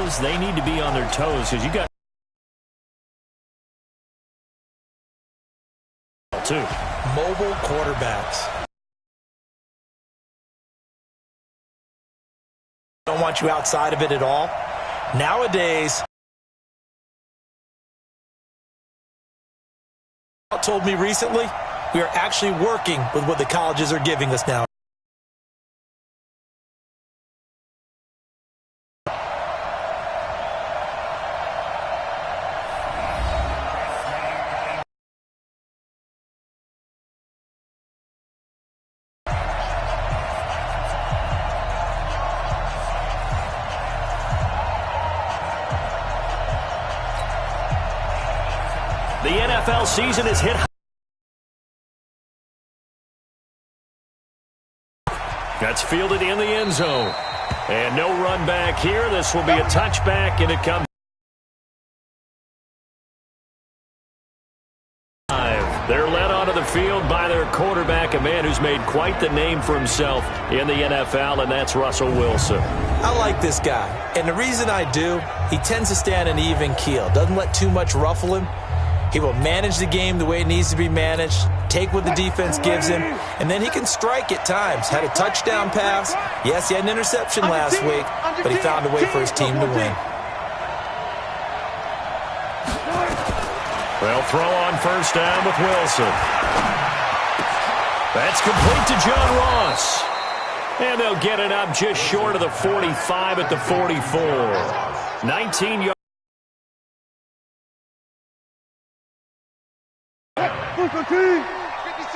knows they need to be on their toes because you got two mobile quarterbacks. Don't want you outside of it at all. Nowadays, told me recently, we are actually working with what the colleges are giving us now. The NFL season is hit. That's fielded in the end zone. And no run back here. This will be a touchback, and it comes. They're led onto the field by their quarterback, a man who's made quite the name for himself in the NFL, and that's Russell Wilson. I like this guy, and the reason I do, he tends to stay on an even keel. Doesn't let too much ruffle him. He will manage the game the way it needs to be managed, take what the defense gives him, and then he can strike at times. Had a touchdown pass. Yes, he had an interception last week, but he found a way for his team to win. They'll throw on first down with Wilson. That's complete to John Ross. And they'll get it up just short of the 45 at the 44. 19 yards.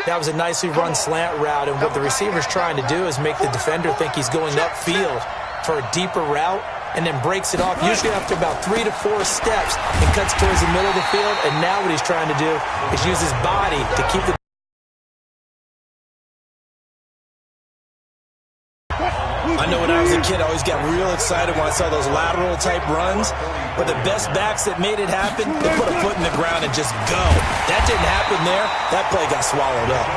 That was a nicely run slant route, and what the receiver's trying to do is make the defender think he's going upfield for a deeper route, and then breaks it off, usually after about 3 to 4 steps, and cuts towards the middle of the field. And now what he's trying to do is use his body to keep the... I know when I was a kid, I always got real excited when I saw those lateral-type runs. But the best backs that made it happen, they put a foot in the ground and just go. That didn't happen there. That play got swallowed up.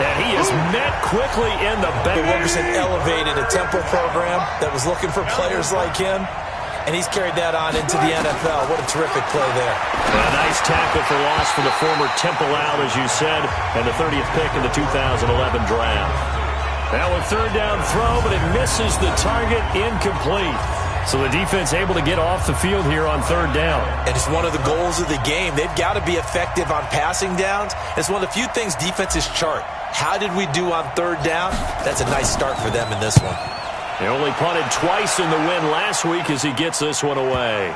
And he is met quickly in the back. Wilkerson elevated a Temple program that was looking for players like him, and he's carried that on into the NFL. What a terrific play there. A nice tackle for loss for the former Temple out, as you said, and the 30th pick in the 2011 draft. Now a third down throw, but it misses the target, incomplete. So the defense able to get off the field here on third down. And it's one of the goals of the game. They've got to be effective on passing downs. It's one of the few things defenses chart. How did we do on third down? That's a nice start for them in this one. They only punted twice in the win last week as he gets this one away.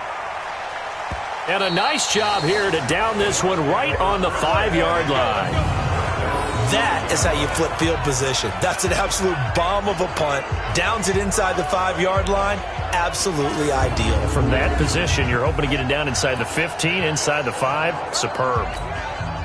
And a nice job here to down this one right on the 5-yard line. That is how you flip field position. That's an absolute bomb of a punt. Downs it inside the 5-yard line. Absolutely ideal. From that position, you're hoping to get it down inside the 15, inside the 5. Superb.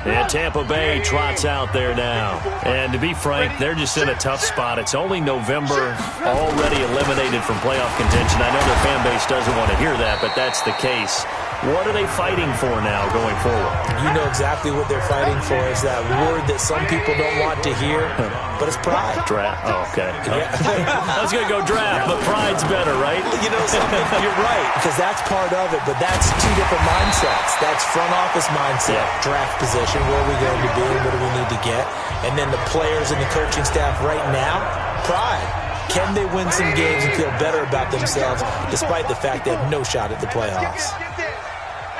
And Tampa Bay trots out there now. And to be frank, they're just in a tough spot. It's only November, already eliminated from playoff contention. I know their fan base doesn't want to hear that, but that's the case. What are they fighting for now going forward? You know exactly what they're fighting for is that word that some people don't want to hear, but it's pride. Draft. Oh, okay. Yeah. I was going to go draft, but pride's better, right? You know something? You're right, because that's part of it, but that's two different mindsets. That's front office mindset, draft position, where are we going to be, what do we need to get, and then the players and the coaching staff right now, pride. Can they win some games and feel better about themselves despite the fact they have no shot at the playoffs?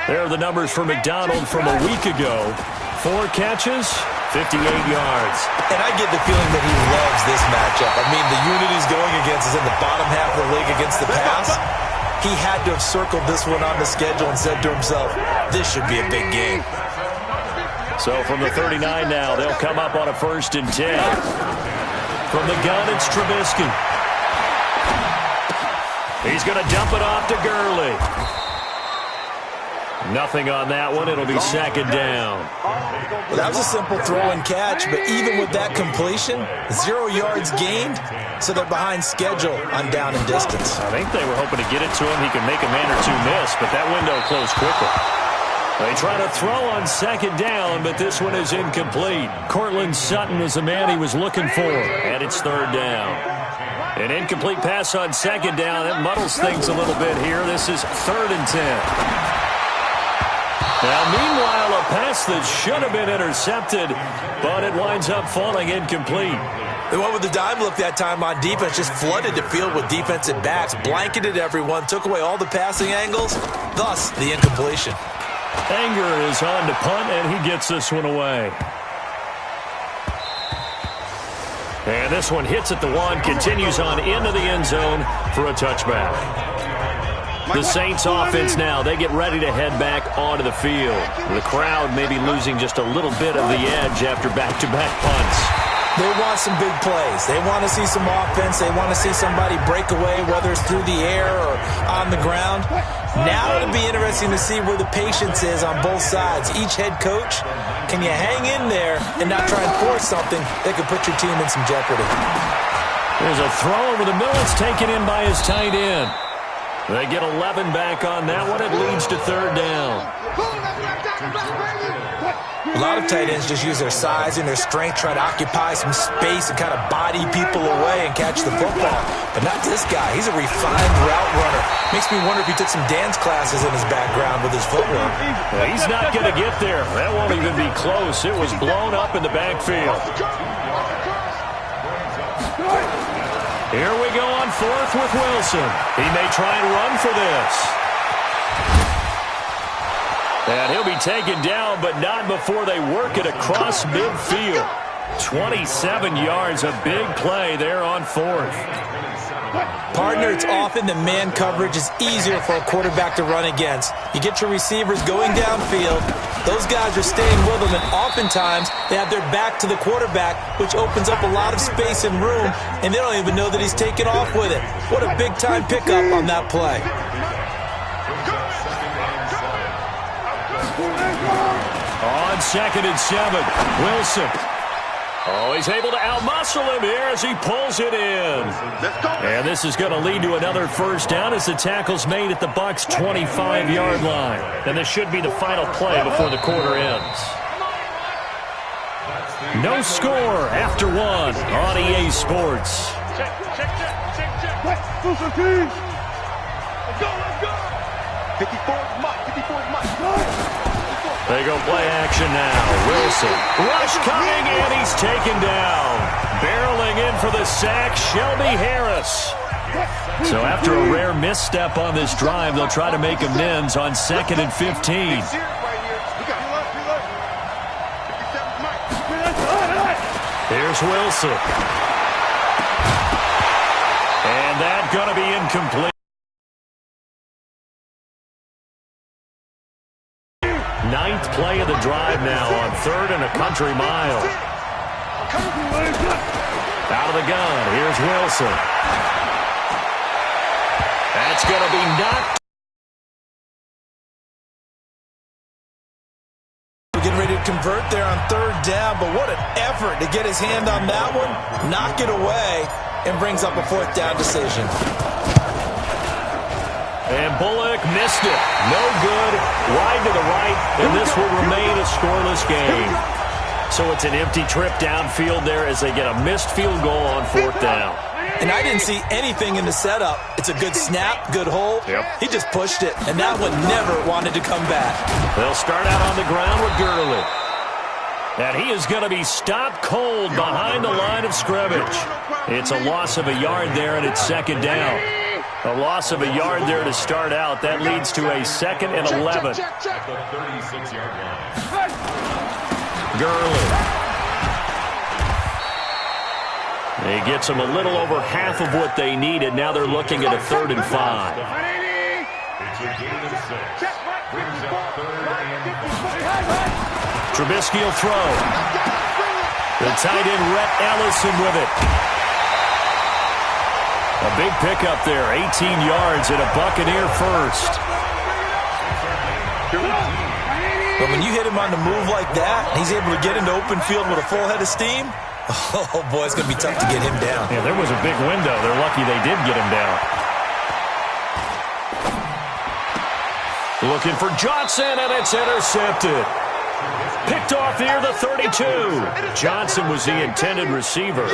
There are the numbers for McDonald from a week ago. 4 catches, 58 yards. And I get the feeling that he loves this matchup. I mean, the unit he's going against is in the bottom half of the league against the pass. He had to have circled this one on the schedule and said to himself, this should be a big game. So from the 39 now, they'll come up on a 1st and 10. From the gun, it's Trubisky. He's going to dump it off to Gurley. Nothing on that one. It'll be 2nd down. Well, that was a simple throw and catch, but even with that completion, 0 yards gained, so they're behind schedule on down and distance. I think they were hoping to get it to him. He could make a man or two miss, but that window closed quickly. They try to throw on 2nd down, but this one is incomplete. Cortland Sutton was the man he was looking for, and it's 3rd down. An incomplete pass on second down. That muddles things a little bit here. This is 3rd and 10. Now, meanwhile, a pass that should have been intercepted, but it winds up falling incomplete. They went with the dime look that time on defense, just flooded the field with defensive backs, blanketed everyone, took away all the passing angles, thus the incompletion. Anger is on to punt, and he gets this one away. And this one hits at the 1, continues on into the end zone for a touchback. The Saints offense now, they get ready to head back onto the field. The crowd may be losing just a little bit of the edge after back-to-back punts. They want some big plays. They want to see some offense. They want to see somebody break away, whether it's through the air or on the ground. Now it'll be interesting to see where the patience is on both sides. Each head coach, can you hang in there and not try and force something that could put your team in some jeopardy? There's a throw over the middle. It's taken in by his tight end. They get 11 back on that one. It leads to 3rd down. A lot of tight ends just use their size and their strength, try to occupy some space and kind of body people away and catch the football. But not this guy. He's a refined route runner. Makes me wonder if he took some dance classes in his background with his footwork. Well, he's not going to get there. That won't even be close. It was blown up in the backfield. Here we go on 4th with Wilson. He may try and run for this. And he'll be taken down, but not before they work it across midfield. 27 yards, a big play there on 4th. Partner, it's often the man coverage is easier for a quarterback to run against. You get your receivers going downfield. Those guys are staying with them, and oftentimes they have their back to the quarterback, which opens up a lot of space and room, and they don't even know that he's taken off with it. What a big-time pickup on that play. On 2nd and 7, Wilson. Oh, he's able to outmuscle him here as he pulls it in. And this is going to lead to another 1st down as the tackle's made at the Bucs' 25-yard line. And this should be the final play before the quarter ends. No score after 1 on EA Sports. They go play action now. Wilson. Rush coming, and he's taken down. Barreling in for the sack, Shelby Harris. So after a rare misstep on this drive, they'll try to make amends on 2nd and 15. Here's Wilson. And that's going to be incomplete. 9th play of the drive now on 3rd and a country mile. Out of the gun, here's Wilson. That's going to be knocked. We're getting ready to convert there on 3rd down, but what an effort to get his hand on that one, knock it away, and brings up a 4th down decision. And Bullock missed it. No good. Wide to the right, and this will remain a scoreless game. So it's an empty trip downfield there as they get a missed field goal on 4th down. And I didn't see anything in the setup. It's a good snap, good hold. Yep. He just pushed it, and that one never wanted to come back. They'll start out on the ground with Gurley. And he is going to be stopped cold behind the line of scrimmage. It's a loss of a yard there, and it's 2nd down. A loss of a yard there to start out. That leads to a 2nd and 11. Gurley. He gets them a little over half of what they needed. Now they're looking at a 3rd and 5. Trubisky will throw. The tight end, Rhett Ellison, with it. A big pickup there, 18 yards and a Buccaneer first. But when you hit him on the move like that, he's able to get into open field with a full head of steam, oh, boy, it's going to be tough to get him down. Yeah, there was a big window. They're lucky they did get him down. Looking for Johnson, and it's intercepted. Picked off near the 32. Johnson was the intended receiver.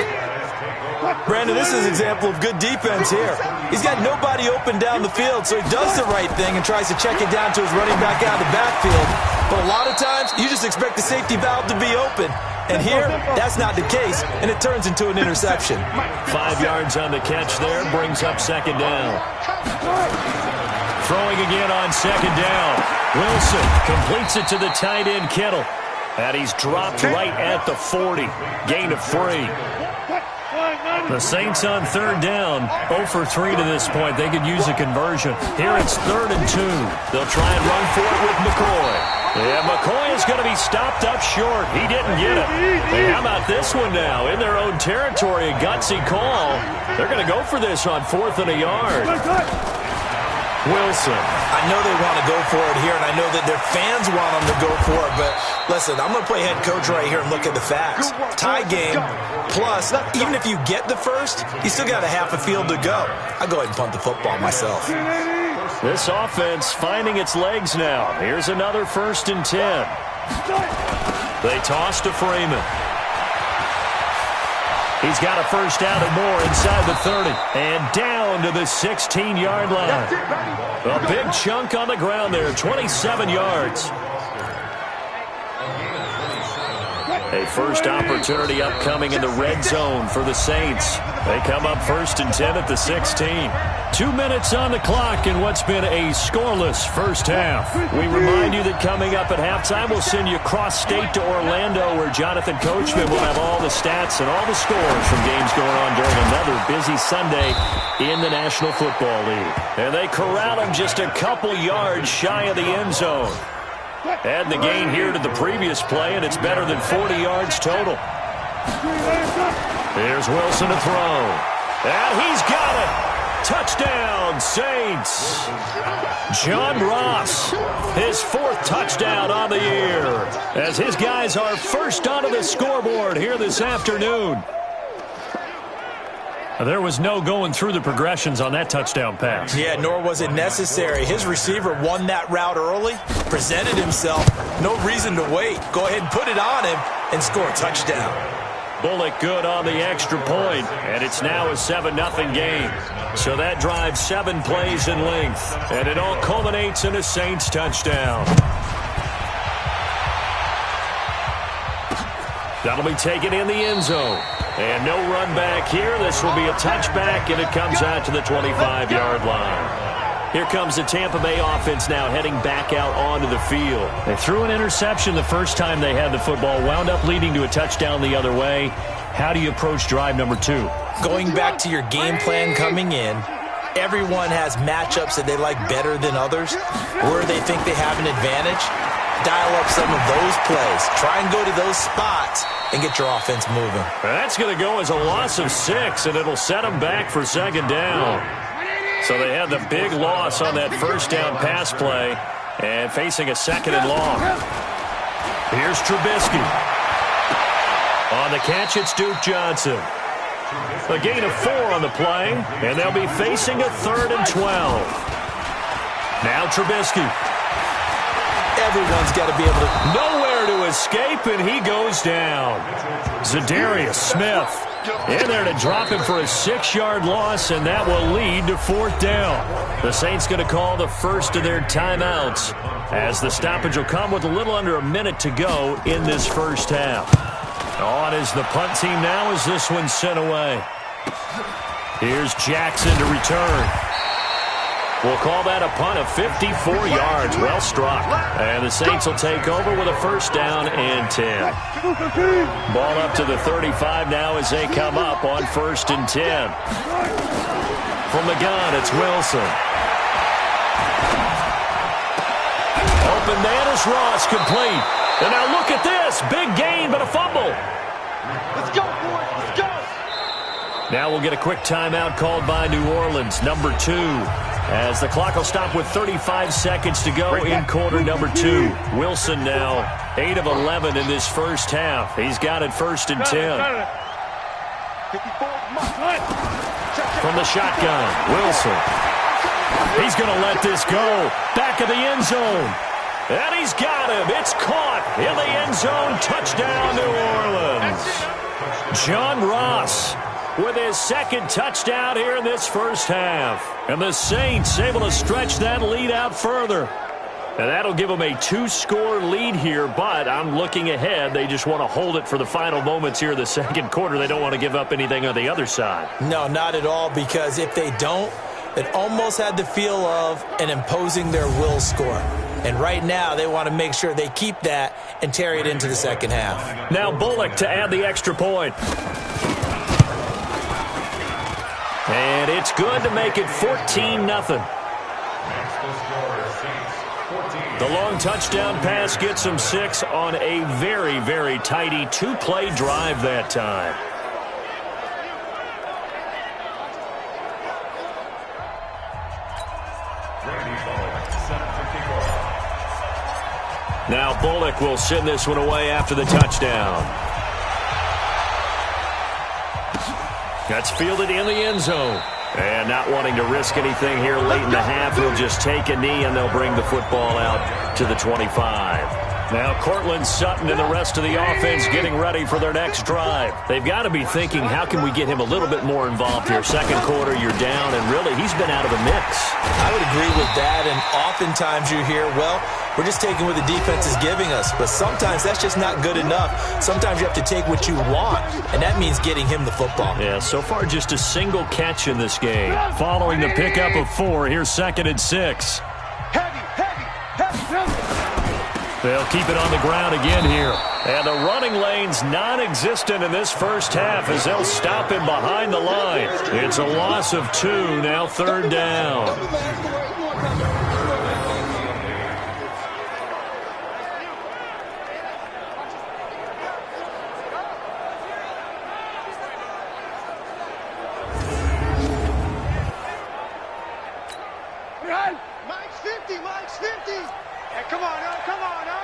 Brandon, this is an example of good defense here. He's got nobody open down the field, so he does the right thing and tries to check it down to his running back out of the backfield. But a lot of times, you just expect the safety valve to be open. And here, that's not the case, and it turns into an interception. 5 yards on the catch there, brings up second down. Throwing again on second down. Wilson completes it to the tight end, Kittle. And he's dropped right at the 40. Gain of 3. The Saints on third down, 0 for 3 to this point. They could use a conversion. Here it's 3rd and 2. They'll try and run for it with McCoy. Yeah, McCoy is going to be stopped up short. He didn't get it. Hey, how about this one now? In their own territory, a gutsy call. They're going to go for this on 4th and a yard. Wilson. I know they want to go for it here, and I know that their fans want them to go for it, but listen, I'm going to play head coach right here and look at the facts. Tie game, plus, even if you get the first, you still got a half a field to go. I'll go ahead and punt the football myself. This offense finding its legs now. Here's another 1st and 10. They toss to Freeman. He's got a first down and more inside the 30. And down to the 16-yard line. A big chunk on the ground there, 27 yards. A first opportunity upcoming in the red zone for the Saints. They come up 1st and 10 at the 16. 2 minutes on the clock in what's been a scoreless first half. We remind you that coming up at halftime, we'll send you cross-state to Orlando, where Jonathan Coachman will have all the stats and all the scores from games going on during another busy Sunday in the National Football League. And they corral him just a couple yards shy of the end zone. Add the gain here to the previous play, and it's better than 40 yards total. Here's Wilson to throw. And he's got it. Touchdown, Saints. John Ross, his 4th touchdown on the year, as his guys are first onto the scoreboard here this afternoon. There was no going through the progressions on that touchdown pass. Yeah, nor was it necessary. His receiver won that route early, presented himself. No reason to wait. Go ahead and put it on him and score a touchdown. Bullock good on the extra point, and it's now a 7-0 game. So that drives 7 plays in length, and it all culminates in a Saints touchdown. That'll be taken in the end zone. And no run back here. This will be a touchback, and it comes out to the 25-yard line. Here comes the Tampa Bay offense now heading back out onto the field. They threw an interception the first time they had the football, wound up leading to a touchdown the other way. How do you approach drive number 2? Going back to your game plan coming in, everyone has matchups that they like better than others, where they think they have an advantage. Dial up some of those plays. Try and go to those spots and get your offense moving. That's going to go as a loss of 6, and it'll set them back for second down. So they had the big loss on that first down pass play, and facing a 2nd and long. Here's Trubisky. On the catch, it's Duke Johnson. A gain of 4 on the play, and they'll be facing a 3rd and 12. Now Trubisky. Everyone's got to be able to... Nowhere to escape, and he goes down. Za'Darius Smith in there to drop him for a 6-yard loss, and that will lead to 4th down. The Saints going to call the first of their timeouts, as the stoppage will come with a little under a minute to go in this first half. On is the punt team now as this one's sent away. Here's Jackson to return. We'll call that a punt of 54 yards. Well struck. And the Saints will take over with a first down and 10. Ball up to the 35 now as they come up on 1st and 10. From the gun, it's Wilson. Open man is Ross, complete. And now look at this. Big gain, but a fumble. Let's go, boys. Let's go. Now we'll get a quick timeout called by New Orleans, number 2. As the clock will stop with 35 seconds to go in quarter number 2. Wilson now 8 of 11 in this first half. He's got it 1st and 10. From the shotgun, Wilson. He's going to let this go. Back of the end zone. And he's got him. It's caught in the end zone. Touchdown, New Orleans. John Ross with his second touchdown here in this first half. And the Saints able to stretch that lead out further. And that'll give them a 2-score lead here, but I'm looking ahead. They just want to hold it for the final moments here in the second quarter. They don't want to give up anything on the other side. No, not at all, because if they don't, it almost had the feel of an imposing their will score. And right now, they want to make sure they keep that and carry it into the second half. Now Bullock to add the extra point. And it's good to make it 14-0. The long touchdown pass gets them 6 on a very, very tidy 2-play drive that time. Now Bullock will send this one away after the touchdown. That's fielded in the end zone. And not wanting to risk anything here late in the half, he'll just take a knee and they'll bring the football out to the 25. Now Cortland Sutton and the rest of the offense getting ready for their next drive. They've got to be thinking, how can we get him a little bit more involved here? Second quarter, you're down, and really, he's been out of the mix. I would agree with that, and oftentimes you hear, well, we're just taking what the defense is giving us, but sometimes that's just not good enough. Sometimes you have to take what you want, and that means getting him the football. Yeah, so far just a single catch in this game. Following the pickup of 4, here's 2nd and 6. They'll keep it on the ground again here. And the running lane's non-existent in this first half as they'll stop him behind the line. It's a loss of 2, now 3rd down. Mike's 50. Hey, come on, now, come on, now.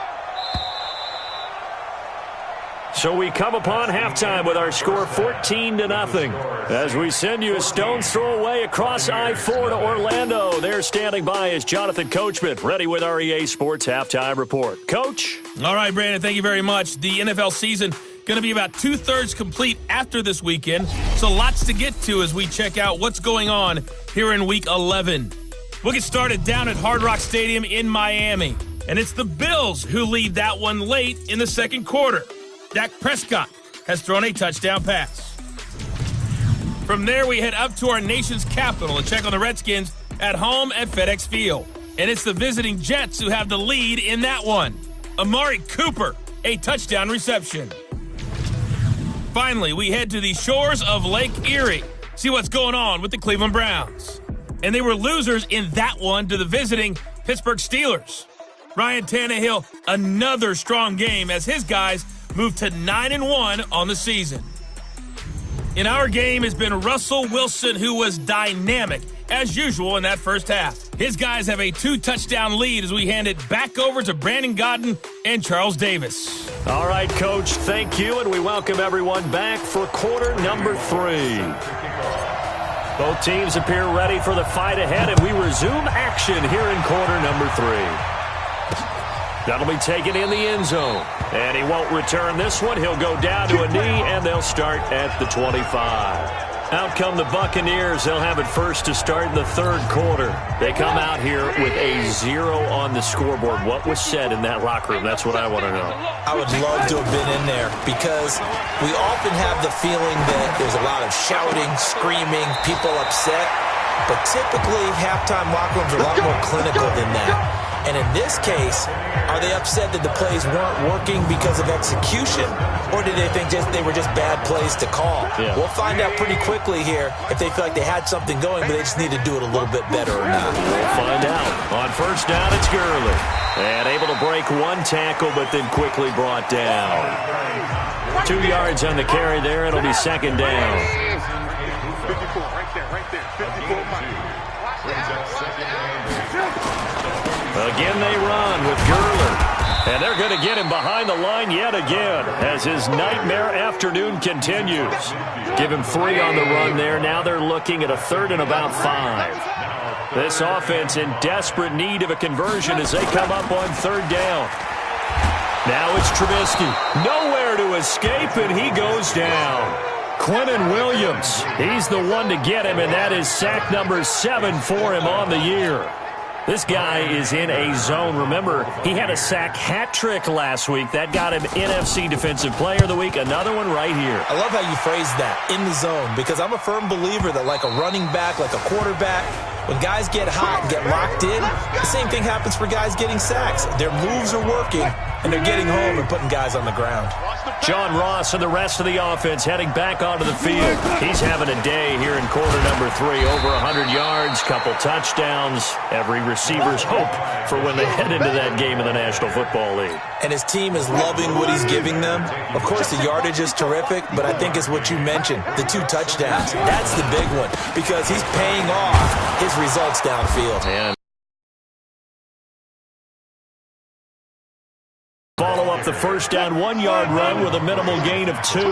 So we come upon halftime with our score 14-0. As we send you a stone's throw away across I-4 to Orlando. They're standing by as Jonathan Coachman, ready with our EA Sports Halftime Report. Coach? All right, Brandon, thank you very much. The NFL season going to be about 2/3 complete after this weekend. So lots to get to as we check out what's going on here in Week 11. We'll get started down at Hard Rock Stadium in Miami. And it's the Bills who lead that one late in the second quarter. Dak Prescott has thrown a touchdown pass. From there, we head up to our nation's capital and check on the Redskins at home at FedEx Field. And it's the visiting Jets who have the lead in that one. Amari Cooper, a touchdown reception. Finally, we head to the shores of Lake Erie, see what's going on with the Cleveland Browns. And they were losers in that one to the visiting Pittsburgh Steelers. Ryan Tannehill, another strong game as his guys moved to 9-1 on the season. In our game has been Russell Wilson, who was dynamic, as usual, in that first half. His guys have a 2-touchdown lead as we hand it back over to Brandon Godden and Charles Davis. All right, Coach, thank you, and we welcome everyone back for quarter number 3. Both teams appear ready for the fight ahead, and we resume action here in quarter number 3. That'll be taken in the end zone. And he won't return this one. He'll go down to a knee, and they'll start at the 25. Out come the Buccaneers. They'll have it first to start in the third quarter. They come out here with a 0 on the scoreboard. What was said in that locker room? That's what I want to know. I would love to have been in there because we often have the feeling that there's a lot of shouting, screaming, people upset. But typically, halftime locker rooms are a lot more clinical than that. And in this case, are they upset that the plays weren't working because of execution? Or did they think they were just bad plays to call? Yeah. We'll find out pretty quickly here if they feel like they had something going, but they just need to do it a little bit better or not. We'll find out. On first down, it's Gurley. And able to break one tackle, but then quickly brought down. 2 yards on the carry there. It'll be second down. 54, right there. 54. Again, they run with Gurley. And they're going to get him behind the line yet again as his nightmare afternoon continues. Give him 3 on the run there. Now they're looking at a 3rd and about 5. This offense in desperate need of a conversion as they come up on 3rd down. Now it's Trubisky. Nowhere to escape, and he goes down. Quinnen Williams. He's the one to get him, and that is sack number 7 for him on the year. This guy is in a zone. Remember, he had a sack hat trick last week. That got him NFC Defensive Player of the Week. Another one right here. I love how you phrase that, in the zone, because I'm a firm believer that like a running back, like a quarterback, when guys get hot and get locked in, the same thing happens for guys getting sacks. Their moves are working, and they're getting home and putting guys on the ground. John Ross and the rest of the offense heading back onto the field. He's having a day here in quarter number 3. Over 100 yards, couple touchdowns. Every receiver's hope for when they head into that game in the National Football League. And his team is loving what he's giving them. Of course, the yardage is terrific, but I think it's what you mentioned, the 2 touchdowns. That's the big one, because he's paying off his results downfield. And follow up the first down 1-yard run with a minimal gain of 2. On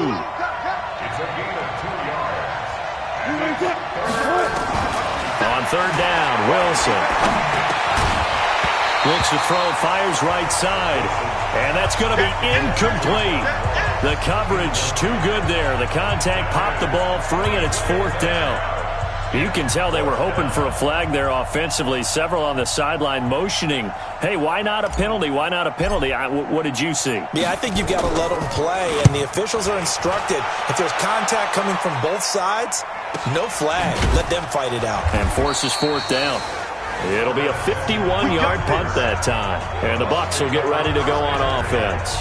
third down, Wilson looks to throw, fires right side, and that's going to be incomplete. The coverage too good there. The contact popped the ball free, and it's 4th down. You can tell they were hoping for a flag there offensively. Several on the sideline motioning, hey, why not a penalty? Why not a penalty? What did you see? Yeah, I think you've got to let them play, and the officials are instructed. If there's contact coming from both sides, no flag. Let them fight it out. And forces 4th down. It'll be a 51-yard punt that time. And the Bucs will get ready to go on offense.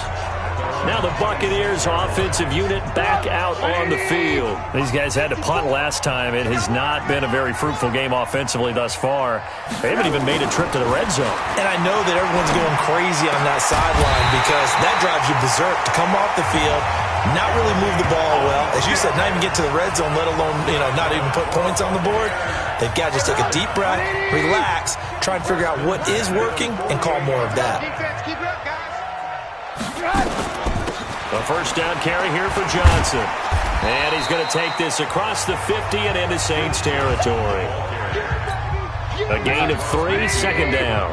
Now the Buccaneers offensive unit back out on the field. These guys had to punt last time. It has not been a very fruitful game offensively thus far. They haven't even made a trip to the red zone. And I know that everyone's going crazy on that sideline because that drives you berserk to come off the field, not really move the ball well. As you said, not even get to the red zone, let alone, not even put points on the board. They've got to just take a deep breath, relax, try and figure out what is working, and call more of that. Keep it up, guys. A first down carry here for Johnson. And he's going to take this across the 50 and into Saints territory. A gain of 3, second down.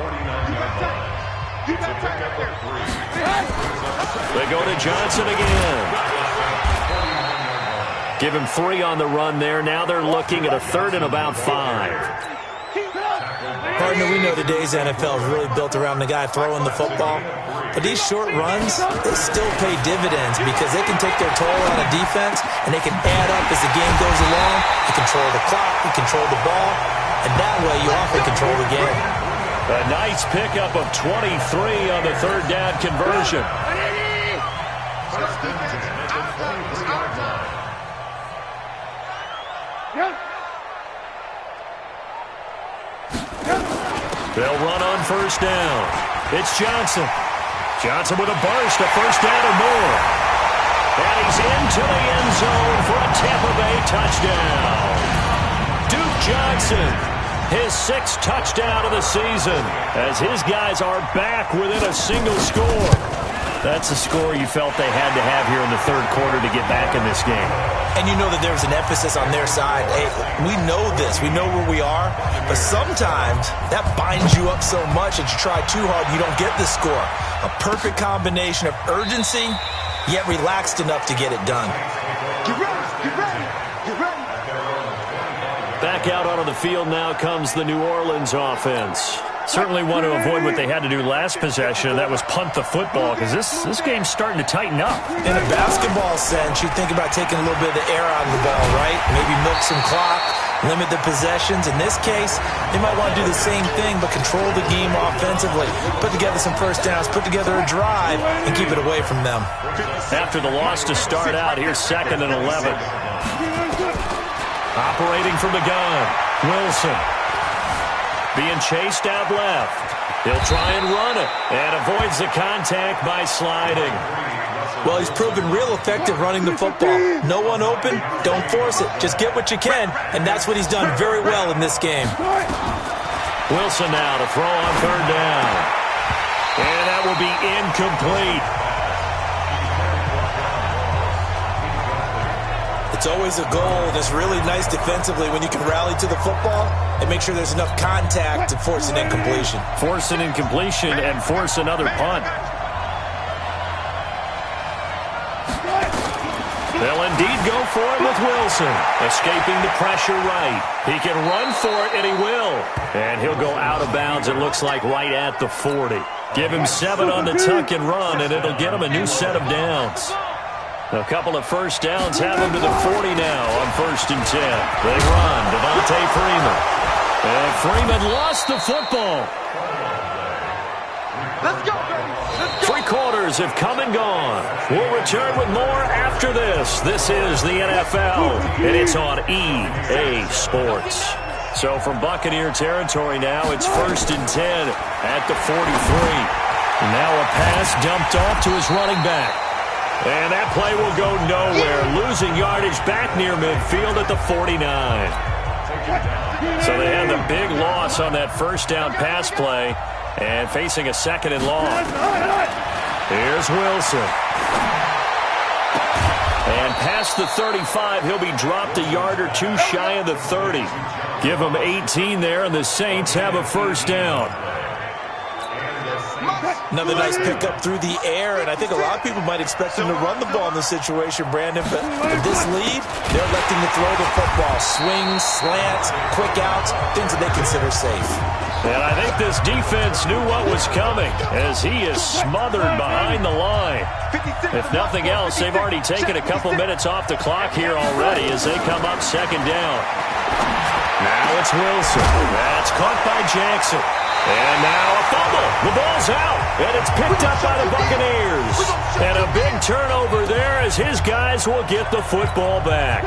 They go to Johnson again. Give him 3 on the run there. Now they're looking at a 3rd and about 5. Partner, we know today's NFL is really built around the guy throwing the football. But these short runs, they still pay dividends because they can take their toll on a defense and they can add up as the game goes along. You control the clock, you control the ball, and that way you often control the game. A nice pickup of 23 on the 3rd down conversion. They'll run on first down. It's Johnson. Johnson with a burst, a first down or more. And he's into the end zone for a Tampa Bay touchdown. Duke Johnson, his 6th touchdown of the season, as his guys are back within a single score. That's a score you felt they had to have here in the 3rd quarter to get back in this game. And you know that there's an emphasis on their side. Hey, we know this. We know where we are. But sometimes that binds you up so much that you try too hard and you don't get the score. A perfect combination of urgency, yet relaxed enough to get it done. Get ready, get ready, get ready. Back out onto the field now comes the New Orleans offense. Certainly want to avoid what they had to do last possession, and that was punt the football, because this game's starting to tighten up. In a basketball sense, you think about taking a little bit of the air out of the ball, right? Maybe milk some clock, limit the possessions. In this case, they might want to do the same thing, but control the game offensively. Put together some first downs, put together a drive, and keep it away from them. After the loss to start out, here's 2nd and 11. Operating from the gun, Wilson. Being chased out left. He'll try and run it, and avoids the contact by sliding. Well, he's proven real effective running the football. No one open, don't force it. Just get what you can, and that's what he's done very well in this game. Wilson now to throw on 3rd down. And that will be incomplete. It's always a goal, and it's really nice defensively when you can rally to the football and make sure there's enough contact to force an incompletion. Force an incompletion and force another punt. They'll indeed go for it with Wilson. Escaping the pressure right. He can run for it, and he will. And he'll go out of bounds, it looks like, right at the 40. Give him 7 on the tuck and run, and it'll get him a new set of downs. A couple of first downs have him to the 40 now on 1st and 10. They run. Devontae Freeman. And Freeman lost the football. Let's go, baby. Let's go. 3 quarters have come and gone. We'll return with more after this. This is the NFL, and it's on EA Sports. So from Buccaneer territory now, it's 1st and 10 at the 43. Now a pass dumped off to his running back. And that play will go nowhere, losing yardage back near midfield at the 49. So they had the big loss on that first down pass play and facing a 2nd and long. Here's Wilson. And past the 35, he'll be dropped a yard or 2 shy of the 30. Give him 18 there, and the Saints have a first down. Another nice pickup through the air, and I think a lot of people might expect him to run the ball in this situation, Brandon, but with this lead, they're electing to throw the football. Swings, slants, quick outs, things that they consider safe. And I think this defense knew what was coming as he is smothered behind the line. If nothing else, they've already taken a couple minutes off the clock here already as they come up 2nd down. Now it's Wilson. That's caught by Jackson. And now a fumble. The ball's out, and it's picked up by the Buccaneers. And a big turnover there as his guys will get the football back.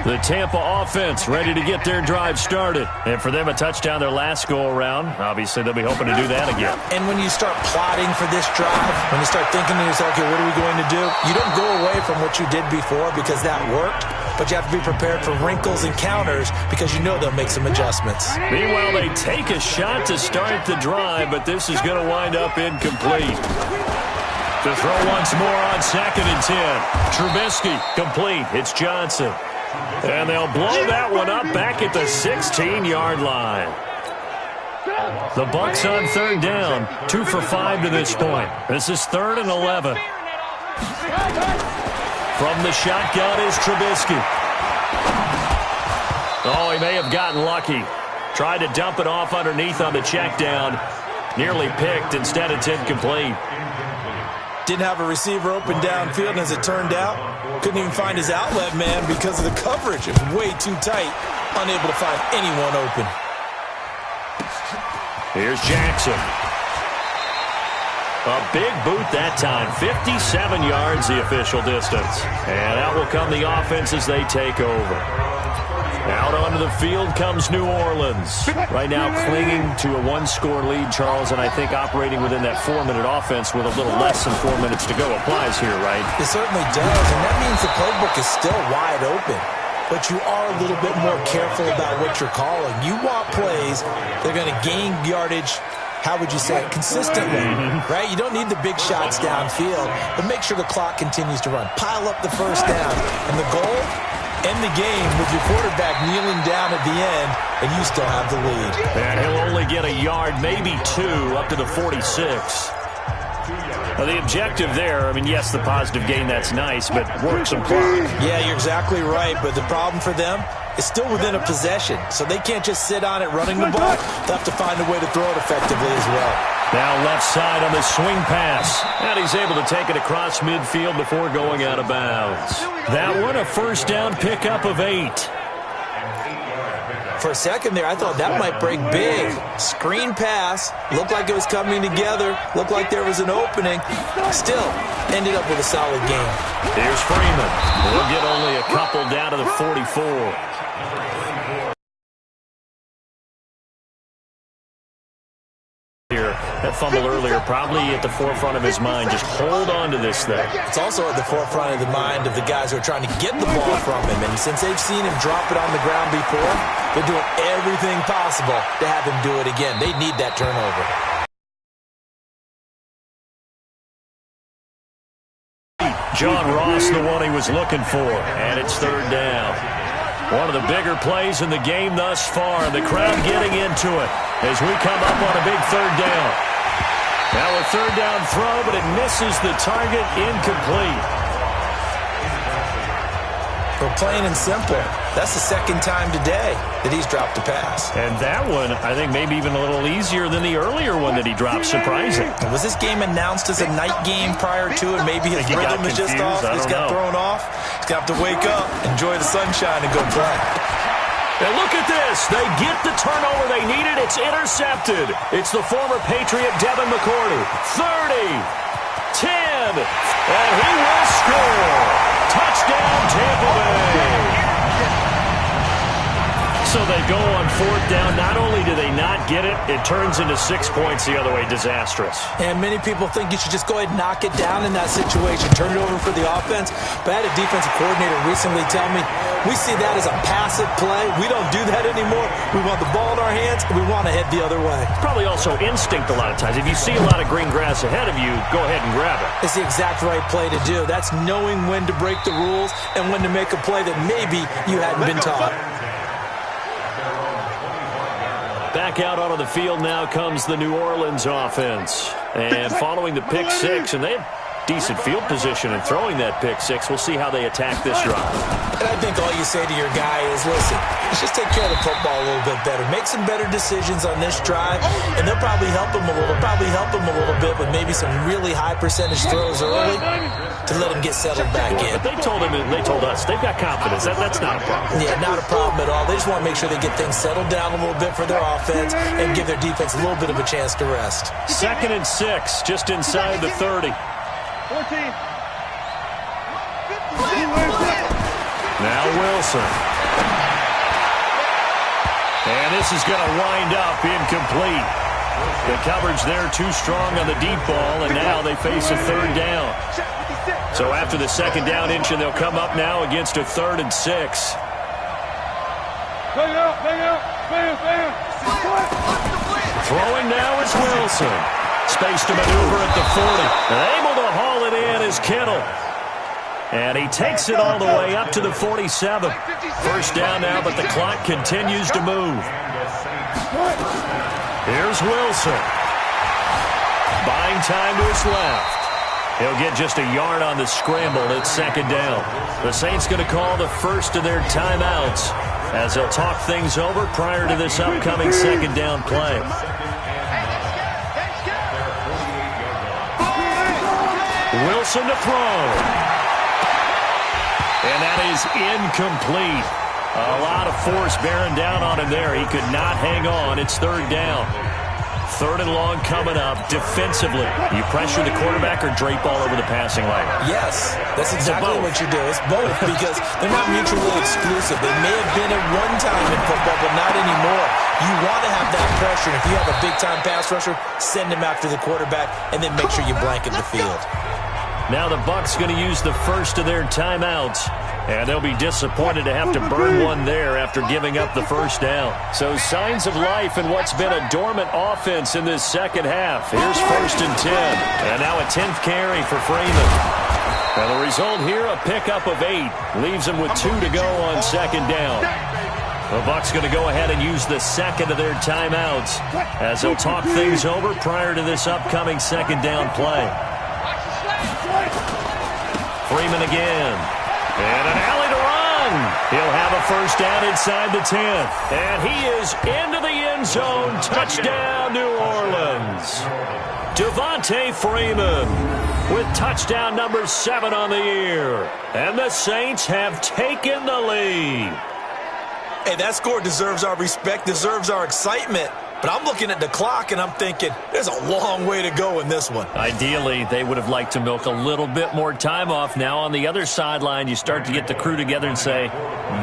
The Tampa offense ready to get their drive started. And for them, a touchdown their last go-around. Obviously, they'll be hoping to do that again. And when you start plotting for this drive, when you start thinking to yourself, okay, what are we going to do? You don't go away from what you did before because that worked. But you have to be prepared for wrinkles and counters because you know they'll make some adjustments. Meanwhile, they take a shot to start the drive, but this is going to wind up incomplete. To throw once more on 2nd and 10. Trubisky complete. It's Johnson. And they'll blow that one up back at the 16-yard line. The Bucs on 3rd down. 2 for 5 to this point. This is 3rd and 11. From the shotgun is Trubisky. Oh, he may have gotten lucky. Tried to dump it off underneath on the check down. Nearly picked. Instead, it's incomplete. Didn't have a receiver open downfield, and as it turned out, couldn't even find his outlet man because of the coverage. It was way too tight. Unable to find anyone open. Here's Jackson. A big boot that time. 57 yards the official distance. And out will come the offense as they take over. Out onto the field comes New Orleans. Right now clinging to a 1-score lead, Charles, and I think operating within that 4-minute offense with a little less than 4 minutes to go applies here, right? It certainly does, and that means the playbook is still wide open. But you are a little bit more careful about what you're calling. You want plays that are going to gain yardage, how would you say it, consistently, right? You don't need the big shots downfield, but make sure the clock continues to run. Pile up the first down, and the goal, end the game with your quarterback kneeling down at the end, and you still have the lead. And he'll only get a yard, maybe 2, up to the 46. Now, the objective there, I mean, yes, the positive gain, that's nice, but work some clock. Yeah, you're exactly right, but the problem for them is still within a possession, so they can't just sit on it running the ball. They'll have to find a way to throw it effectively as well. Now left side on the swing pass. And he's able to take it across midfield before going out of bounds. That one, a first down pickup of 8. For a second there, I thought that might break big. Screen pass. Looked like it was coming together. Looked like there was an opening. Still, ended up with a solid game. Here's Freeman. We'll get only a couple down to the 44. That fumble earlier probably at the forefront of his mind. Just hold on to this thing. It's also at the forefront of the mind of the guys who are trying to get the ball from him. And since they've seen him drop it on the ground before, they're doing everything possible to have him do it again. They need that turnover. John Ross, the one he was looking for. And it's 3rd down. One of the bigger plays in the game thus far. The crowd getting into it as we come up on a big 3rd down. Now a 3rd down throw, but it misses the target, incomplete. Well, plain and simple, that's the second time today that he's dropped a pass. And that one, I think, maybe even a little easier than the earlier one that he dropped. Surprising. Was this game announced as a night game prior to it? Maybe his rhythm is just off. He's got thrown off. He's got to wake up, enjoy the sunshine, and go play. And look at this. They get the turnover they needed. It's intercepted. It's the former Patriot Devin McCourty. 30, 10, and he will score. Touchdown, Tampa Bay. So they go on fourth down. Not only do they not get it, it turns into 6 points the other way. Disastrous. And many people think you should just go ahead and knock it down in that situation. Turn it over for the offense. But I had a defensive coordinator recently tell me, we see that as a passive play. We don't do that anymore. We want the ball in our hands, and we want to head the other way. Probably also instinct a lot of times. If you see a lot of green grass ahead of you, go ahead and grab it. It's the exact right play to do. That's knowing when to break the rules and when to make a play that maybe you hadn't been taught. Back out onto the field now comes the New Orleans offense. And following the pick six, and they have decent field position and throwing that pick six. We'll see how they attack this drive. And I think all you say to your guy is, listen, let's just take care of the football a little bit better. Make some better decisions on this drive, and they'll probably help him a little bit with maybe some really high percentage throws early to let him get settled back in. But they told us, they've got confidence. That's not a problem. Yeah, not a problem at all. They just want to make sure they get things settled down a little bit for their offense and give their defense a little bit of a chance to rest. 2nd and 6, just inside the 30. 14. Now Wilson. And this is going to wind up incomplete. The coverage there too strong on the deep ball, and now they face a 3rd down. So after the 2nd down inch, they'll come up now against a 3rd and 6. Throwing now is Wilson. Space to maneuver at the 40. And able to haul it in is Kittle. And he takes it all the way up to the 47. 1st down now, but the clock continues to move. Here's Wilson. Buying time to his left. He'll get just a yard on the scramble. It's 2nd down. The Saints going to call the first of their timeouts as they'll talk things over prior to this upcoming 2nd down play. Wilson to throw. And that is incomplete. A lot of force bearing down on him there. He could not hang on. It's 3rd down. 3rd and long coming up defensively. You pressure the quarterback or drape all over the passing lane? Yes, that's exactly what you do. It's both because they're not mutually exclusive. They may have been at one time in football, but not anymore. You want to have that pressure. If you have a big-time pass rusher, send him after the quarterback, and then make sure you blanket the field. Now the Bucs going to use the first of their timeouts, and they'll be disappointed to have to burn one there after giving up the 1st down. So signs of life in what's been a dormant offense in this 2nd half. Here's 1st and 10, and now a 10th carry for Freeman. And the result here, a pickup of 8, leaves them with 2 to go on 2nd down. The Bucs going to go ahead and use the 2nd of their timeouts as they'll talk things over prior to this upcoming 2nd down play. Freeman again. And an alley to run. He'll have a 1st down inside the 10th. And he is into the end zone. Touchdown, New Orleans. Devontae Freeman with touchdown number 7 on the year. And the Saints have taken the lead. Hey, that score deserves our respect, deserves our excitement. But I'm looking at the clock, and I'm thinking, there's a long way to go in this one. Ideally, they would have liked to milk a little bit more time off. Now on the other sideline, you start to get the crew together and say,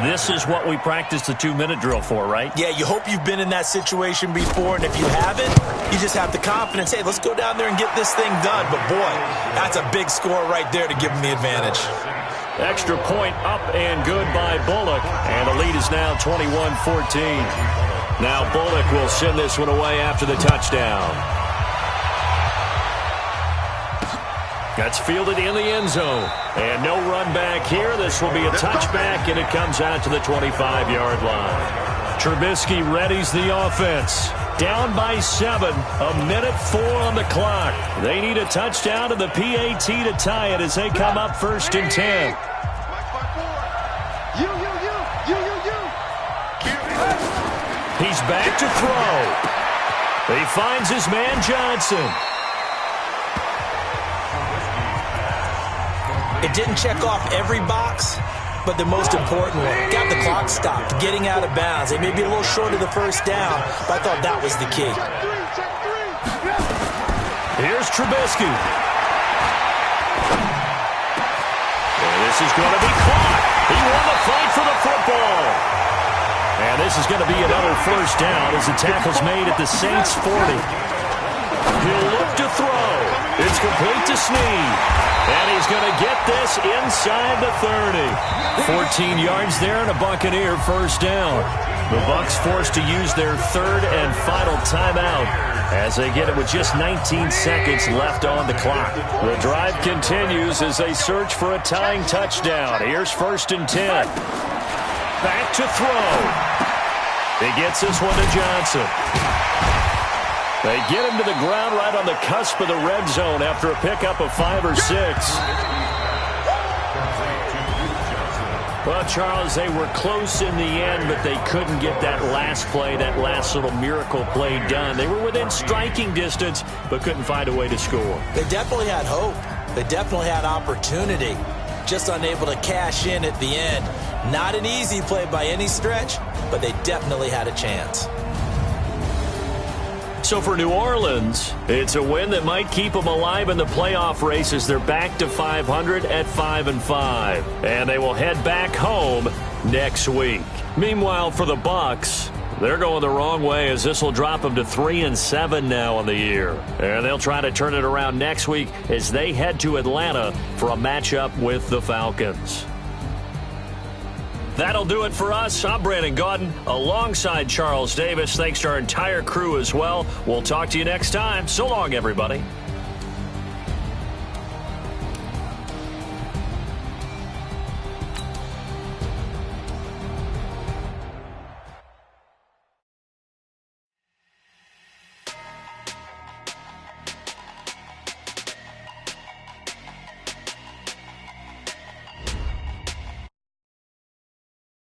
this is what we practiced the 2-minute drill for, right? Yeah, you hope you've been in that situation before, and if you haven't, you just have the confidence, hey, let's go down there and get this thing done. But, boy, that's a big score right there to give them the advantage. Extra point up and good by Bullock, and the lead is now 21-14. Now Bullock will send this one away after the touchdown. That's fielded in the end zone. And no run back here. This will be a touchback, and it comes out to the 25-yard line. Trubisky readies the offense. Down by 7, a minute 4 on the clock. They need a touchdown and the PAT to tie it as they come up 1st and 10. He's back to throw. He finds his man Johnson. It didn't check off every box, but the most important one. Got the clock stopped, getting out of bounds. They may be a little short of the first down, but I thought that was the key. Here's Trubisky. And this is going to be caught. He won the fight for the football. And this is going to be another first down as the tackle's made at the Saints' 40. He'll look to throw. It's complete to Snead. And he's going to get this inside the 30. 14 yards there and a Buccaneer first down. The Bucs forced to use their third and final timeout as they get it with just 19 seconds left on the clock. The drive continues as they search for a tying touchdown. Here's 1st and 10. Back to throw. He gets this one to Johnson. They get him to the ground right on the cusp of the red zone after a pickup of 5 or 6. Well, Charles, they were close in the end, but they couldn't get that last play, that last little miracle play done. They were within striking distance, but couldn't find a way to score. They definitely had hope. They definitely had opportunity. Just unable to cash in at the end. Not an easy play by any stretch, but they definitely had a chance. So for New Orleans, it's a win that might keep them alive in the playoff race as they're back to 500 at 5-5. And they will head back home next week. Meanwhile, for the Bucs, they're going the wrong way as this will drop them to 3-7 now on the year. And they'll try to turn it around next week as they head to Atlanta for a matchup with the Falcons. That'll do it for us. I'm Brandon Gaudin alongside Charles Davis. Thanks to our entire crew as well. We'll talk to you next time. So long, everybody.